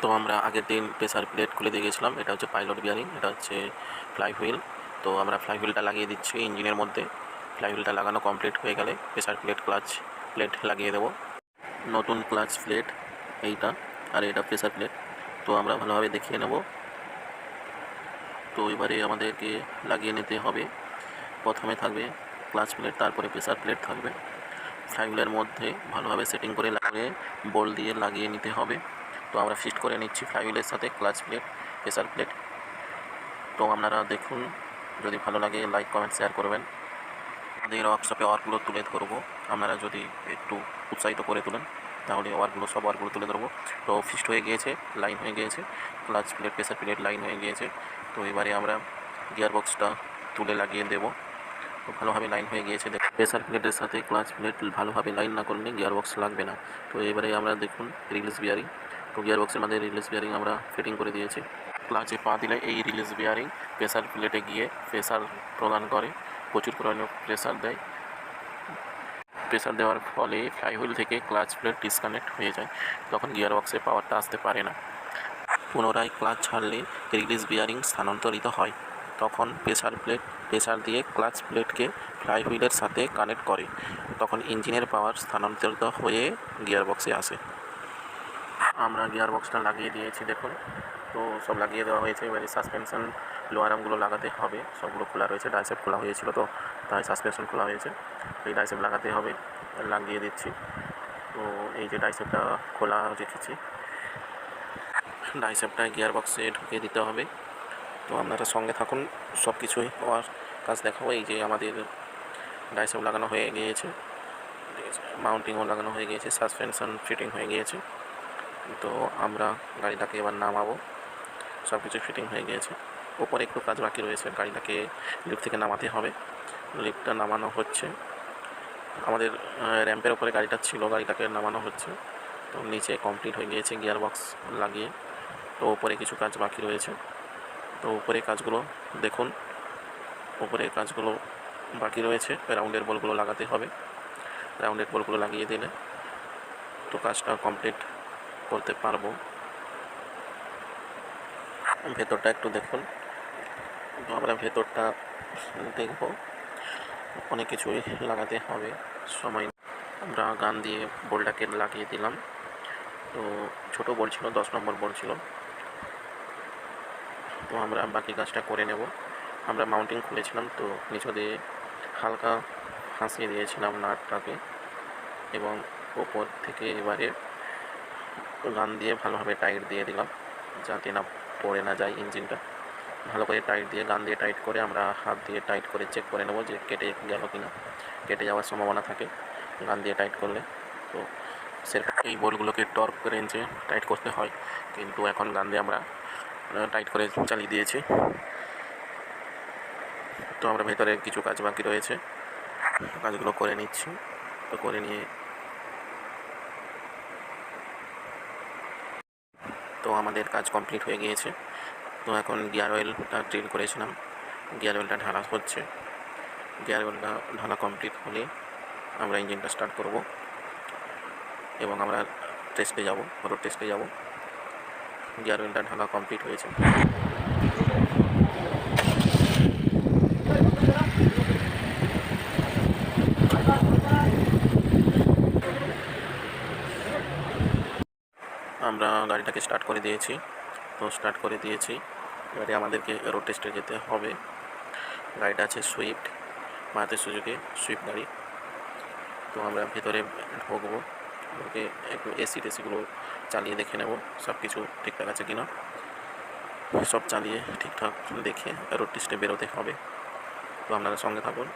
তো আমরা আগের দিন প্রেসার প্লেট খুলে দিয়ে গেছিলাম। এটা হচ্ছে পাইলট বিয়ারিং, এটা হচ্ছে ফ্লাই হুইল। তো আমরা ফ্লাই হুইলটা লাগিয়ে দিচ্ছি ইঞ্জিনের মধ্যে। ফ্লাই হুইলটা লাগানো কমপ্লিট হয়ে গেলে প্রেসার প্লেট ক্লাচ প্লেট লাগিয়ে দেবো। নতুন ক্লাচ প্লেট এইটা, আর এটা প্রেসার প্লেট। তো আমরা ভালোভাবে দেখিয়ে নেব। তো এবারে আমাদেরকে লাগিয়ে নিতে হবে। প্রথমে থাকবে ক্লাচ প্লেট, তারপরে প্রেসার প্লেট থাকবে। ফ্লাই হুইলের মধ্যে ভালোভাবে সেটিং করে লাগিয়ে বোল্ট দিয়ে লাগিয়ে নিতে হবে। তো আমরা ফিক্সড করে নিচ্ছি ফ্লাই হুইলের সাথে ক্লাচ প্লেট, প্রেসার প্লেট। তো আপনারা দেখুন, যদি ভালো লাগে লাইক কমেন্ট শেয়ার করবেন। আমাদের ওয়ার্কশপে ওয়ার্কগুলো তুলে ধরবো, আপনারা যদি একটু উৎসাহিত করে তোলেন তাহলে সব ওয়ার্কগুলো তুলে ধরবো। তো ফিক্সড হয়ে গিয়েছে, লাইন হয়ে গিয়েছে, clutch plate pressure plate line হয়ে গিয়েছে। তো এবারে আমরা গিয়ার বক্সটা তুলে লাগিয়ে দেবো। তো ভালোভাবে লাইন হয়ে গিয়েছে। প্রেসার প্লেটের সাথে ক্লাচ প্লেট ভালোভাবে লাইন না করলে গিয়ার বক্স লাগবে না। তো এবারে আমরা দেখুন রিলিজ বিয়ারিং। তো গিয়ার বক্সের মধ্যে রিলিজ বিয়ারিং আমরা ফিটিং করে দিয়েছি। ক্লাচে পা দিলে এই রিলিজ বিয়ারিং প্রেসার প্লেটে গিয়ে প্রেসার প্রদান করে, প্রচুর পরিমাণে প্রেসার দেয়। প্রেসার দেওয়ার ফলে ফ্লাই হুইল থেকে ক্লাচ প্লেট ডিসকানেক্ট হয়ে যায়, তখন গিয়ার বক্সে পাওয়ারটা আসতে পারে না। পুনরায় ক্লাচ ছাড়লে রিলিজ বিয়ারিং স্থানান্তরিত হয়, তখন প্রেসার দিয়ে ক্লাচ প্লেটকে ফ্লাই হুইলের সাথে কানেক্ট করে, তখন ইঞ্জিনের পাওয়ার স্থানান্তরিত হয়ে গিয়ার বক্সে আসে। আমরা গিয়ার বক্সটা লাগিয়ে দিয়েছি, দেখুন। তো সব লাগিয়ে দেওয়া হয়েছে। এবারে সাসপেনশন লোয়ার আর্মগুলো লাগাতে হবে, সবগুলো খোলা রয়েছে। ডাইসেপ খোলা হয়েছিল, তো তাই সাসপেনশন খোলা হয়েছে। এই ডাইসেপ লাগাতে হবে, লাগিয়ে দিচ্ছি। তো এই যে ডাইসেপটা খোলা রেখেছি, ডাইসেপটা গিয়ার বক্সে ঢুকিয়ে দিতে হবে। তো আপনারা সঙ্গে থাকুন, সব কিছুই হওয়ার কাজ দেখাবো। এই যে আমাদের ডাইসেপ লাগানো হয়ে গিয়েছে, মাউন্টিংও লাগানো হয়ে গিয়েছে, সাসপেনশন ফিটিং হয়ে গিয়েছে। তো আমরা গাড়িটাকে এবার নামাবো। সব কিছু ফিটিং হয়ে গিয়েছে। ওপরে একটু কাজ বাকি রয়েছে, গাড়িটাকে লিফট থেকে নামাতে হবে। লিফটটা নামানো হচ্ছে। আমাদের র্যাম্পের ওপরে গাড়িটা ছিল, গাড়িটাকে নামানো হচ্ছে। তো নিচে কমপ্লিট হয়ে গিয়েছে গিয়ার বক্স লাগিয়ে। তো ওপরে কিছু কাজ বাকি রয়েছে। তো উপরে কাজগুলো দেখুন, উপরে কাজগুলো বাকি রয়েছে। রাউন্ডের বলগুলো লাগাতে হবে, রাউন্ডের বলগুলো লাগিয়ে দিলে তো কাজটা কমপ্লিট করতে পারবো। ভেতরটা একটু দেখুন। তো আমরা ভেতরটা দেখব, অনেক কিছুই লাগাতে হবে, সময়। আমরা গান দিয়ে বোল্টটাকে লাগিয়ে দিলাম। তো ছোটো বোল্ট ছিল, 10 নম্বর বোল্ট ছিল। তো আমরা বাকি কাজটা করে নেব। আমরা মাউন্টিং খুলেছিলাম, তো নিচে দিয়ে হালকা ফাঁসিয়ে দিয়েছিলাম নাটটাকে, এবং ওপর থেকে এবারে গান দিয়ে ভালোভাবে টাইট দিয়ে দিলাম, যাতে না পড়ে না যায় ইঞ্জিনটা। ভালো করে টাইট দিয়ে, গান দিয়ে টাইট করে, আমরা হাত দিয়ে টাইট করে চেক করে নেব যে কেটে গেল কি না। কেটে যাওয়ার সম্ভাবনা থাকে গান দিয়ে টাইট করলে। তো সেরকম এই বোল্টগুলোকে টর্ক রেঞ্জে টাইট করতে হয়, কিন্তু এখন গান দিয়ে আমরা টাইট করে চালিয়ে দিয়েছি। তো আমরা ভেতরে কিছু কাজ বাকি রয়েছে, কাজগুলো করে নিচ্ছি। তো করে নিয়ে তো আমাদের কাজ কমপ্লিট হয়ে গিয়েছে। তো এখন গিয়ার অয়েলটা ড্রিল করেছিলাম, গিয়ার অয়েলটা ঢালা হচ্ছে। গিয়ার অয়েলটা ঢালা কমপ্লিট হলে আমরা ইঞ্জিনটা স্টার্ট করব এবং আমরা টেস্টে যাব, রোড টেস্টে যাব। গিয়ার অয়েলটা ঢালা কমপ্লিট হয়েছে। আমরা গাড়িটাকে স্টার্ট করে দিয়েছি। তো স্টার্ট করে দিয়েছি, এবারে আমাদেরকে রোড টেস্টে যেতে হবে। গাড়িটা আছে সুইফট, মারুতি সুজুকি সুইফট গাড়ি। তো আমরা ভেতরে ঢুকবো, ঢুকে একটু এসি টেসিগুলো চালিয়ে দেখে নেব সব কিছু ঠিকঠাক আছে কিনা। সব চালিয়ে ঠিকঠাক দেখে রোড টেস্টে বেরোতে হবে। তো আপনারা সঙ্গে থাকুন।